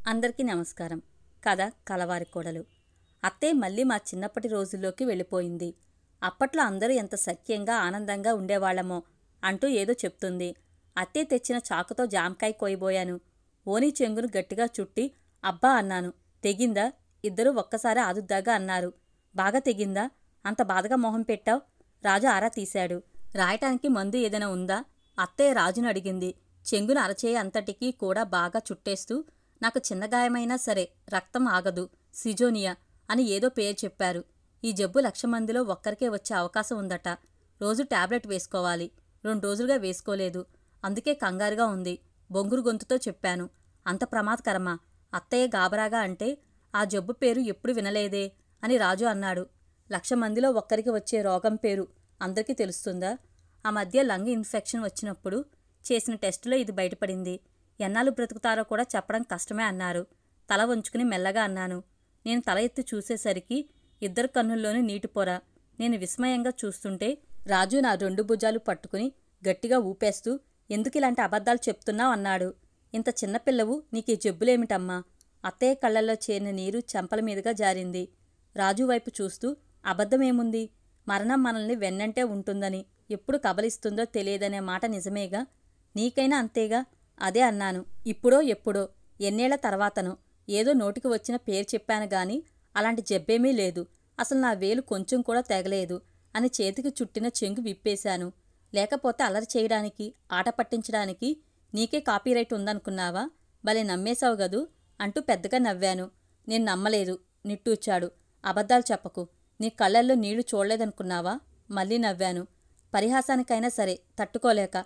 అందరికీ నమస్కారం. కథ కలవారి కోడలు. అత్తయ్య మళ్ళీ మా చిన్నప్పటి రోజుల్లోకి వెళ్ళిపోయింది. అప్పట్లో అందరూ ఎంత సఖ్యంగా ఆనందంగా ఉండేవాళ్లమో అంటూ ఏదో చెప్తుంది. అత్తయ్య తెచ్చిన చాకుతో జామకాయ కోయబోయాను. ఓని చెంగును గట్టిగా చుట్టి అబ్బా అన్నాను. తెగిందా? ఇద్దరూ ఒక్కసారి ఆదుద్దాగా అన్నారు. బాగా తెగిందా? అంత బాధగా మొహం పెట్టావు? రాజు ఆరా తీశాడు. రాయటానికి మందు ఏదైనా ఉందా? అత్తయ్య రాజును అడిగింది. చెంగును అరచేయ అంతటికీ కూడా బాగా చుట్టేస్తూ, నాకు చిన్న గాయమైనా సరే రక్తం ఆగదు, సిజోనియా అని ఏదో పేరు చెప్పారు. ఈ జబ్బు 1,00,000 మందిలో ఒక్కరికే వచ్చే అవకాశం ఉందట. రోజు టాబ్లెట్ వేసుకోవాలి. 2 రోజులుగా వేసుకోలేదు. అందుకే కంగారుగా ఉంది. బొంగురు గొంతుతో చెప్పాను. అంత ప్రమాదకరమా? అత్తయ్య గాబరాగా అంటే, ఆ జబ్బు పేరు ఎప్పుడు వినలేదే అని రాజు అన్నాడు. 1,00,000 మందిలో ఒక్కరికి వచ్చే రోగం పేరు అందరికీ తెలుస్తుందా? ఆ మధ్య లంగ్ ఇన్ఫెక్షన్ వచ్చినప్పుడు చేసిన టెస్టులో ఇది బయటపడింది. ఎన్నాళ్ళు బ్రతుకుతారో కూడా చెప్పడం కష్టమే అన్నారు. తల వంచుకుని మెల్లగా అన్నాను. నేను తల ఎత్తి చూసేసరికి ఇద్దరు కన్నుల్లోనూ నీటిపొర. నేను విస్మయంగా చూస్తుంటే రాజు నా 2 భుజాలు పట్టుకుని గట్టిగా ఊపేస్తూ, ఎందుకిలాంటి అబద్ధాలు చెప్తున్నావు అన్నాడు. ఇంత చిన్నపిల్లవు, నీకీ జబ్బులేమిటమ్మా? అత్తయ్య కళ్లల్లో చేరిన నీరు చెంపల మీదుగా జారింది. రాజు వైపు చూస్తూ, అబద్ధమేముంది? మరణం మనల్ని వెన్నంటే ఉంటుందని, ఎప్పుడు కబలిస్తుందో తెలియదనే మాట నిజమేగా. నీకైనా అంతేగా. అదే అన్నాను. ఇప్పుడో ఎప్పుడో, ఎన్నేళ్ల తర్వాతనో ఏదో నోటికి వచ్చిన పేరు చెప్పాను గాని అలాంటి జబ్బేమీ లేదు. అసలు నా వేలు కొంచెం కూడా తెగలేదు అని చేతికి చుట్టిన చెంగు విప్పేశాను. లేకపోతే అల్లరి చేయడానికి, ఆట పట్టించడానికి నీకే కాపీరైట్ ఉందనుకున్నావా? భలే నమ్మేశావు గదూ అంటూ పెద్దగా నవ్వాను. నేను నమ్మలేదు, నిట్టూర్చాడు. అబద్ధాలు చెప్పకు. నీ కళ్ళల్లో నీళ్లు చూడలేదనుకున్నావా? మళ్ళీ నవ్వాను. పరిహాసానికైనా సరే తట్టుకోలేక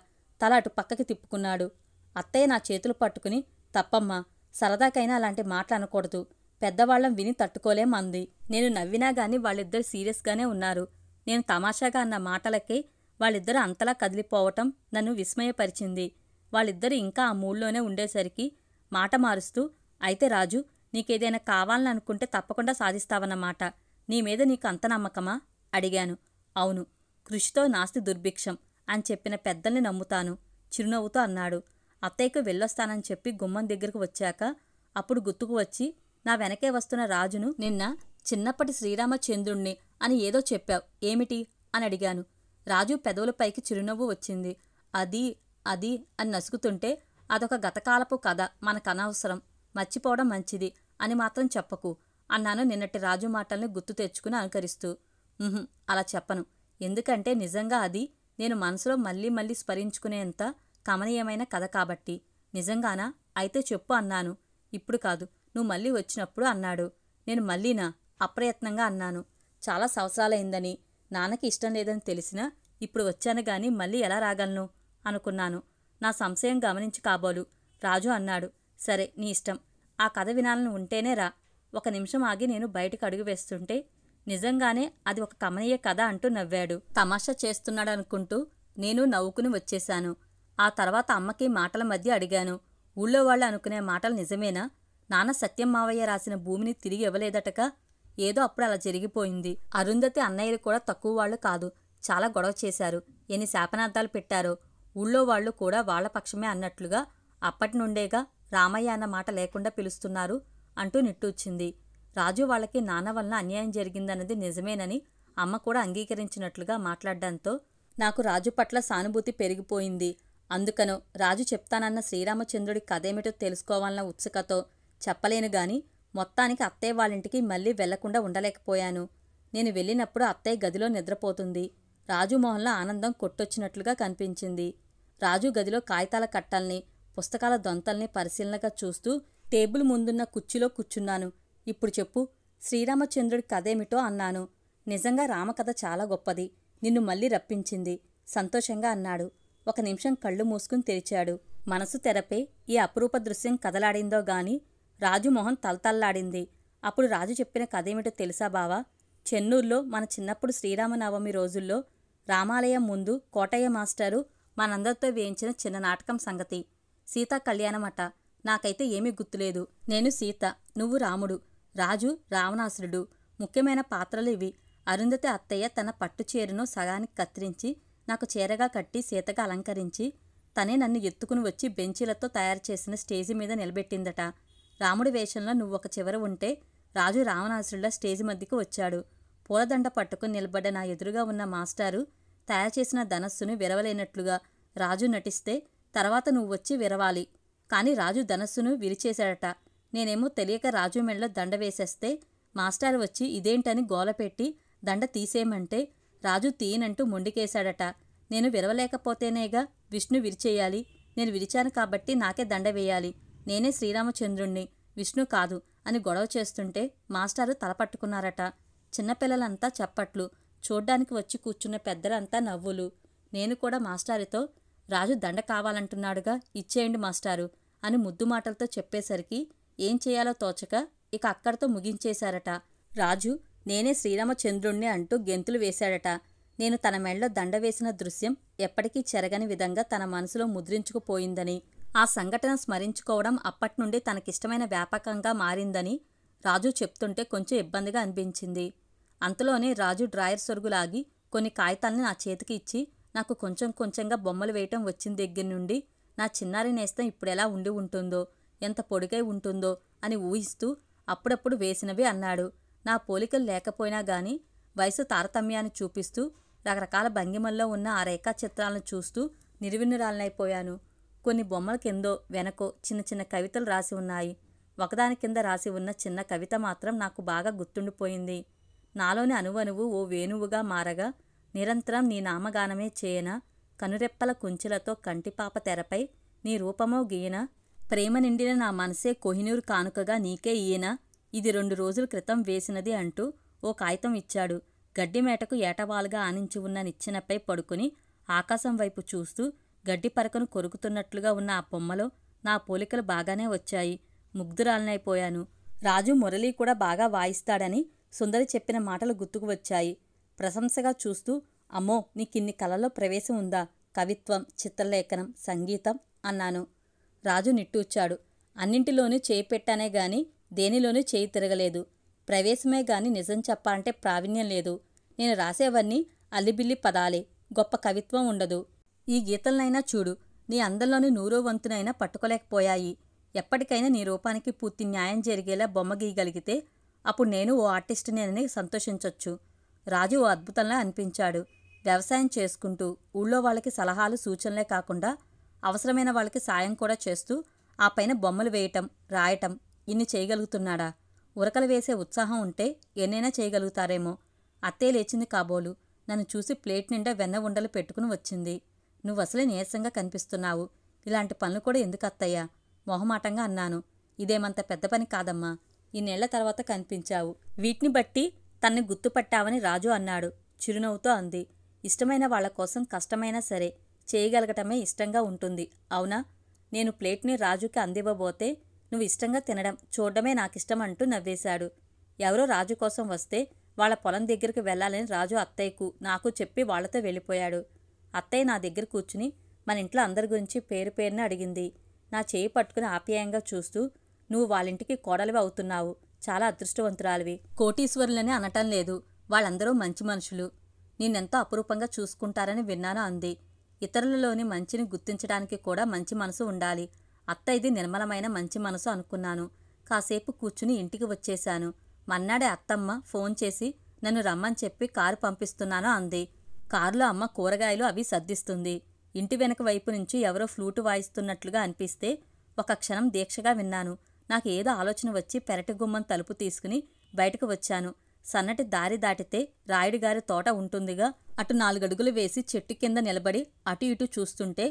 తల అటు పక్కకి తిప్పుకున్నాడు. అత్తయ్య నా చేతులు పట్టుకుని, తప్పమ్మా, సరదాకైనా అలాంటి మాటలు అనకూడదు. పెద్దవాళ్లం విని తట్టుకోలేం అంది. నేను నవ్వినా గాని వాళ్ళిద్దరు సీరియస్గానే ఉన్నారు. నేను తమాషాగా అన్న మాటలకే వాళ్ళిద్దరూ అంతలా కదిలిపోవటం నన్ను విస్మయపరిచింది. వాళ్ళిద్దరూ ఇంకా ఆ మూడ్లోనే ఉండేసరికి మాట మారుస్తూ, అయితే రాజు, నీకేదైనా కావాలని అనుకుంటే తప్పకుండా సాధిస్తావన్నమాట. నీమీద నీకు అంత నమ్మకమా? అడిగాను. అవును, కృషితో నాస్తి దుర్భిక్షం అని చెప్పిన పెద్దల్ని నమ్ముతాను చిరునవ్వుతో అన్నాడు. అత్తయ్యకు వెళ్ళొస్తానని చెప్పి గుమ్మం దగ్గరకు వచ్చాక అప్పుడు గుర్తుకు వచ్చి, నా వెనకే వస్తున్న రాజును నిన్న చిన్నప్పటి శ్రీరామచంద్రుణ్ణి అని ఏదో చెప్పావు, ఏమిటి అని అడిగాను. రాజు పెదవులపైకి చిరునవ్వు వచ్చింది. అది అది అని నసుకుతుంటే, అదొక గతకాలపు కథ, మనకనవసరం, మర్చిపోవడం మంచిది అని మాత్రం చెప్పకు అన్నాను నిన్నటి రాజు మాటల్ని గుర్తు తెచ్చుకుని అనుకరిస్తూ. అలా చెప్పను. ఎందుకంటే నిజంగా అది నేను మనసులో మళ్ళీ మళ్ళీ స్మరించుకునేంత కమనీయమైన కథ కాబట్టి. నిజంగానా? అయితే చెప్పు అన్నాను. ఇప్పుడు కాదు, నువ్వు మళ్ళీ వచ్చినప్పుడు అన్నాడు. నేను మళ్ళీనా? అప్రయత్నంగా అన్నాను. చాలా సంవత్సరాలైందని, నాన్నకి ఇష్టం లేదని తెలిసినా ఇప్పుడు వచ్చాను గాని మళ్ళీ ఎలా రాగలను అనుకున్నాను. నా సంశయం గమనించి కాబోలు రాజు అన్నాడు. సరే, నీ ఇష్టం. ఆ కథ వినాలని ఉంటేనే రా. 1 నిమిషం ఆగి నేను బయటకు అడుగు వేస్తుంటే, నిజంగానే అది ఒక కమనీయ కథ అంటూ నవ్వాడు. తమాషా చేస్తున్నాడనుకుంటూ నేను నవ్వుకుని వచ్చేశాను. ఆ తర్వాత అమ్మకి మాటల మధ్య అడిగాను. ఊళ్ళో వాళ్ళు అనుకునే మాటలు నిజమేనా? నాన్న సత్యం మావయ్య రాసిన భూమిని తిరిగి ఇవ్వలేదటగా. ఏదో అప్పుడు అలా జరిగిపోయింది. అరుంధతి అన్నయ్యలు కూడా తక్కువ వాళ్ళు కాదు. చాలా గొడవ చేశారు. ఎన్ని శాపనార్థాలు పెట్టారో. ఊళ్ళో వాళ్ళు కూడా వాళ్ల పక్షమే అన్నట్లుగా అప్పటి నుండేగా రామయ్య అన్న మాట లేకుండా పిలుస్తున్నారు అంటూ నిట్టూర్చింది. రాజు వాళ్ళకి నాన్న వలన అన్యాయం జరిగిందన్నది నిజమేనని అమ్మ కూడా అంగీకరించినట్లుగా మాట్లాడడంతో నాకు రాజు పట్ల సానుభూతి పెరిగిపోయింది. అందుకనో రాజు చెప్తానన్న శ్రీరామచంద్రుడి కథేమిటో తెలుసుకోవాలన్న ఉత్సుకతో చెప్పలేను గాని మొత్తానికి అత్తయ్య వాళ్ళింటికి మళ్ళీ వెళ్లకుండా ఉండలేకపోయాను. నేను వెళ్ళినప్పుడు అత్తయ్య గదిలో నిద్రపోతుంది. రాజు మొహంలో ఆనందం కొట్టొచ్చినట్లుగా కనిపించింది. రాజు గదిలో కాగితాల కట్టల్ని, పుస్తకాల దొంతల్ని పరిశీలనగా చూస్తూ టేబుల్ ముందున్న కుర్చీలో కూర్చున్నాను. ఇప్పుడు చెప్పు, శ్రీరామచంద్రుడి కథేమిటో అన్నాను. నిజంగా రామకథ చాలా గొప్పది. నిన్ను మళ్ళీ రప్పించింది సంతోషంగా అన్నాడు. 1 నిమిషం కళ్ళు మూసుకుని తెరిచాడు. మనసు తెరపై ఈ అపురూప దృశ్యం కదలాడిందో గాని రాజు మొహం తలతల్లాడింది. అప్పుడు రాజు చెప్పిన కథేమిటో తెలుసా బావా? చెన్నూరులో మన చిన్నప్పుడు శ్రీరామనవమి రోజుల్లో రామాలయం ముందు కోటయ్య మాస్టారు మనందరితో వేయించిన చిన్న నాటకం సంగతి. సీతా కళ్యాణమట. నాకైతే ఏమీ గుర్తులేదు. నేను సీత, నువ్వు రాముడు, రాజు రావణాసురుడు. ముఖ్యమైన పాత్రలు ఇవి. అరుంధతి అత్తయ్య తన పట్టుచీరను సగానికి కత్తిరించి నాకు చీరగా కట్టి సీతగా అలంకరించి తనే నన్ను ఎత్తుకుని వచ్చి బెంచీలతో తయారుచేసిన స్టేజి మీద నిలబెట్టిందట. రాముడి వేషంలో నువ్వొక చివర ఉంటే రాజు రావణాసురుడిలా స్టేజి మధ్యకు వచ్చాడు. పూలదండ పట్టుకుని నిలబడ్డ నా ఎదురుగా ఉన్న మాస్టారు తయారు చేసిన ధనస్సును విరవలేనట్లుగా రాజు నటిస్తే తర్వాత నువ్వొచ్చి విరవాలి. కాని రాజు ధనస్సును విరిచేశాడట. నేనేమో తెలియక రాజు మెడలో దండ వేసేస్తే మాస్టారు వచ్చి ఇదేంటని గోలపెట్టి దండ తీసేయమంటే రాజు తీయనంటూ మొండికేశాడట. నేను విరవలేకపోతేనేగా విష్ణు విరిచేయాలి. నేను విరిచాను కాబట్టి నాకే దండ వేయాలి. నేనే శ్రీరామచంద్రుణ్ణి, విష్ణు కాదు అని గొడవ చేస్తుంటే మాస్టారు తలపట్టుకున్నారట. చిన్నపిల్లలంతా చప్పట్లు, చూడ్డానికి వచ్చి కూర్చున్న పెద్దలంతా నవ్వులు. నేను కూడా మాస్టారుతో రాజు దండ కావాలంటున్నాడుగా, ఇచ్చేయండి మాస్టారు అని ముద్దు మాటలతో చెప్పేసరికి ఏం చేయాలో తోచక ఇక అక్కడితో ముగించేశారట. రాజు నేనే శ్రీరామచంద్రుణ్ణి అంటూ గెంతులు వేశాడట. నేను తన మెడలో దండ వేసిన దృశ్యం ఎప్పటికీ చెరగని విధంగా తన మనసులో ముద్రించుకుపోయిందని, ఆ సంఘటన స్మరించుకోవడం అప్పట్నుండి తనకిష్టమైన వ్యాపకంగా మారిందని రాజు చెప్తుంటే కొంచెం ఇబ్బందిగా అనిపించింది. అంతలోనే రాజు డ్రాయర్ సొరుగులాగి కొన్ని కాగితాల్ని నా చేతికి ఇచ్చి నాకు కొంచెం కొంచెంగా బొమ్మలు వేయటం వచ్చిన దగ్గర నుండి నా చిన్నారి నేస్తం ఇప్పుడెలా ఉండి ఉంటుందో, ఎంత పొడిగై ఉంటుందో అని ఊహిస్తూ అప్పుడప్పుడు వేసినవి అన్నాడు. నా పోలికలు లేకపోయినా గాని వయసు తారతమ్యాన్ని చూపిస్తూ రకరకాల భంగిమల్లో ఉన్న ఆ రేఖాచిత్రాలను చూస్తూ నిర్విన్నురాలనైపోయాను. కొన్ని బొమ్మల కిందో వెనకో చిన్న చిన్న కవితలు రాసి ఉన్నాయి. ఒకదాని కింద రాసి ఉన్న చిన్న కవిత మాత్రం నాకు బాగా గుర్తుండిపోయింది. నాలోని అణువణువు ఓ వేణువుగా మారగా నిరంతరం నీ నామగానమే చేయనా, కనురెప్పల కుంచెలతో కంటిపాప తెరపై నీ రూపమో గీయనా, ప్రేమ నిండిన నా మనసే కోహినూరు కానుకగా నీకే ఈయనా, ఇది 2 రోజుల క్రితం వేసినది అంటూ ఓ కాగితం ఇచ్చాడు. గడ్డిమేటకు ఏటవాలుగా ఆనించి ఉన్న నిచ్చెనపై పడుకుని ఆకాశం వైపు చూస్తూ గడ్డి పరకను కొరుకుతున్నట్లుగా ఉన్న ఆ బొమ్మలో నా పోలికలు బాగానే వచ్చాయి. ముగ్ధురాలనైపోయాను. రాజు మురళి కూడా బాగా వాయిస్తాడని సుందరి చెప్పిన మాటలు గుర్తుకు వచ్చాయి. ప్రశంసగా చూస్తూ అమ్మో నీకిన్ని కళల్లో ప్రవేశం ఉందా, కవిత్వం, చిత్రలేఖనం, సంగీతం అన్నాను. రాజు నిట్టూర్చాడు. అన్నింటిలోనూ చేయి పెట్టానే గాని దేనిలోనూ చేయి తిరగలేదు. ప్రవేశమే గాని నిజం చెప్పాలంటే ప్రావీణ్యం లేదు. నేను రాసేవన్నీ అల్లిబిల్లి పదాలే, గొప్ప కవిత్వం ఉండదు. ఈ గీతలనైనా చూడు, నీ అందంలోని 100వ వంతునైనా పట్టుకోలేకపోయాయి. ఎప్పటికైనా నీ రూపానికి పూర్తి న్యాయం జరిగేలా బొమ్మ గీయగలిగితే అప్పుడు నేను ఓ ఆర్టిస్టునేనని సంతోషించొచ్చు. రాజు ఓ అద్భుతంలా అనిపించాడు. వ్యవసాయం చేసుకుంటూ ఊళ్ళో వాళ్ళకి సలహాలు సూచనలే కాకుండా అవసరమైన వాళ్ళకి సాయం కూడా చేస్తూ ఆ పైన బొమ్మలు వేయటం, రాయటం ఇన్ని చేయగలుగుతున్నాడా? ఉరకలు వేసే ఉత్సాహం ఉంటే ఎన్నైనా చేయగలుగుతారేమో. అత్తే లేచింది కాబోలు. నన్ను చూసి ప్లేట్ నిండా వెన్న ఉండలు పెట్టుకుని వచ్చింది. నువ్వసలే నీరసంగా కనిపిస్తున్నావు. ఇలాంటి పనులు కూడా ఎందుకు అత్తయ్యా? మొహమాటంగా అన్నాను. ఇదేమంత పెద్ద పని కాదమ్మా. ఇన్నేళ్ల తర్వాత కనిపించావు. వీటిని బట్టి తన్ని గుర్తుపట్టావని రాజు అన్నాడు. చిరునవ్వుతో అంది. ఇష్టమైన వాళ్ల కోసం కష్టమైనా సరే చేయగలగటమే ఇష్టంగా ఉంటుంది, అవునా? నేను ప్లేట్ని రాజుకి అందివ్వబోతే నువ్వు ఇష్టంగా తినడం చూడడమే నాకిష్టం అంటూ నవ్వేశాడు. ఎవరో రాజు కోసం వస్తే వాళ్ళ పొలం దగ్గరికి వెళ్లాలని రాజు అత్తయ్యకు నాకు చెప్పి వాళ్లతో వెళ్ళిపోయాడు. అత్తయ్య నా దగ్గర కూర్చుని మన ఇంట్లో అందరి గురించి పేరు పేరుని అడిగింది. నా చేయి పట్టుకుని ఆప్యాయంగా చూస్తూ నువ్వు వాళ్ళింటికి కోడలివి అవుతున్నావు. చాలా అదృష్టవంతురాలివి. కోటీశ్వరులని అనటం లేదు. వాళ్ళందరూ మంచి మనుషులు. నిన్నెంతో అపురూపంగా చూసుకుంటారని విన్నాను అంది. ఇతరులలోని మంచిని గుర్తించడానికి కూడా మంచి మనసు ఉండాలి. అత్తయ్యది నిర్మలమైన మంచి మనసు అనుకున్నాను. కాసేపు కూర్చుని ఇంటికి వచ్చేశాను. మన్నాడే అత్తమ్మ ఫోన్ చేసి నన్ను రమ్మని చెప్పి కారు పంపిస్తున్నాను అంది. కారులో అమ్మ కూరగాయలు అవి సర్దిస్తుంది. ఇంటి వెనక వైపు నుంచి ఎవరో ఫ్లూటు వాయిస్తున్నట్లుగా అనిపిస్తే ఒక క్షణం దీక్షగా విన్నాను. నాకు ఏదో ఆలోచన వచ్చి పెరటి గుమ్మం తలుపు తీసుకుని బయటకు వచ్చాను. సన్నటి దారి దాటితే రాయుడిగారి తోట ఉంటుందిగా. అటు 4 అడుగులు వేసి చెట్టు కింద నిలబడి అటు ఇటు చూస్తుంటే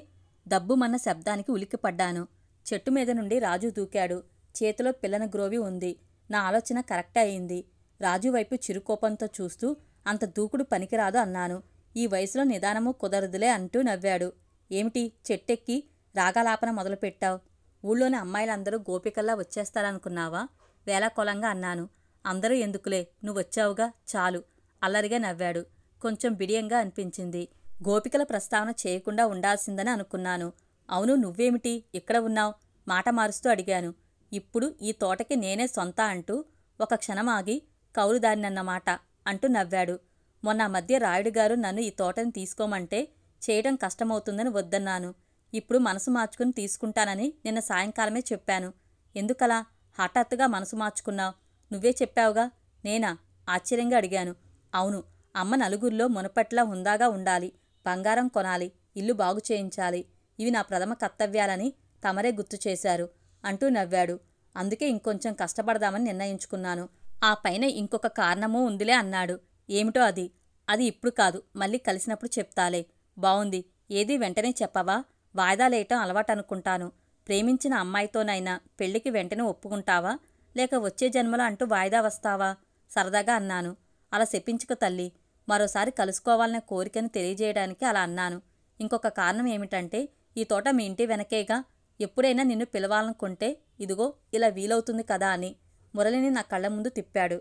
దబ్బుమన్న శబ్దానికి ఉలిక్కిపడ్డాను. చెట్టు మీద నుండి రాజు దూకాడు. చేతిలో పిల్లన గ్రోవి ఉంది. నా ఆలోచన కరెక్టే అయింది. రాజు వైపు చిరుకోపంతో చూస్తూ అంత దూకుడు పనికిరాదు అన్నాను. ఈ వయసులో నిదానము కుదరదులే అంటూ నవ్వాడు. ఏమిటి చెట్టెక్కి రాగాలాపన మొదలుపెట్టావు? ఊళ్ళోని అమ్మాయిలందరూ గోపికల్లా వచ్చేస్తారనుకున్నావా? వేళాకోళంగా అన్నాను. అందరూ ఎందుకులే, నువ్వొచ్చావుగా చాలు అల్లరిగా నవ్వాడు. కొంచెం బిడియంగా అనిపించింది. గోపికల ప్రస్తావన చేయకుండా ఉండాల్సిందని అనుకున్నాను. అవును, నువ్వేమిటి ఇక్కడ ఉన్నావు? మాట మారుస్తూ అడిగాను. ఇప్పుడు ఈ తోటకి నేనే సొంత అంటూ ఒక క్షణమాగి కౌలుదారినన్నమాట అంటూ నవ్వాడు. మొన్న మధ్య రాయుడుగారు నన్ను ఈ తోటని తీసుకోమంటే చేయడం కష్టమవుతుందని వద్దన్నాను. ఇప్పుడు మనసు మార్చుకుని తీసుకుంటానని నిన్న సాయంకాలమే చెప్పాను. ఎందుకలా? హఠాత్తుగా మనసు మార్చుకున్నావు? నువ్వే చెప్పావుగా. నేనా? ఆశ్చర్యంగా అడిగాను. అవును. అమ్మ నలుగురిలో మునపట్లా హుందాగా ఉండాలి, బంగారం కొనాలి, ఇల్లు బాగు చేయించాలి. ఇవి నా ప్రథమ కర్తవ్యాలని తమరే గుర్తు చేశారు అంటూ నవ్వాడు. అందుకే ఇంకొంచెం కష్టపడదామని నిర్ణయించుకున్నాను. ఆ పైన ఇంకొక కారణమూ ఉందిలే అన్నాడు. ఏమిటో అది? అది ఇప్పుడు కాదు, మళ్ళీ కలిసినప్పుడు చెప్తాలే. బావుంది. ఏదీ వెంటనే చెప్పవా? వాయిదాలేయటం అలవాటనుకుంటాను. ప్రేమించిన అమ్మాయితోనైనా పెళ్లికి వెంటనే ఒప్పుకుంటావా, లేక వచ్చే జన్మలో అంటూ వాయిదా వస్తావా? సరదాగా అన్నాను. అలా శపించుకు తల్లి. మరోసారి కలుసుకోవాలనే కోరికను తెలియజేయడానికి అలా అన్నాను. ఇంకొక కారణం ఏమిటంటే, ఈ తోట మీ ఇంటి వెనకేగా. ఎప్పుడైనా నిన్ను పిలవాలనుకుంటే ఇదిగో ఇలా వీలవుతుంది కదా అని మురళిని నా కళ్ళ ముందు తిప్పాడు.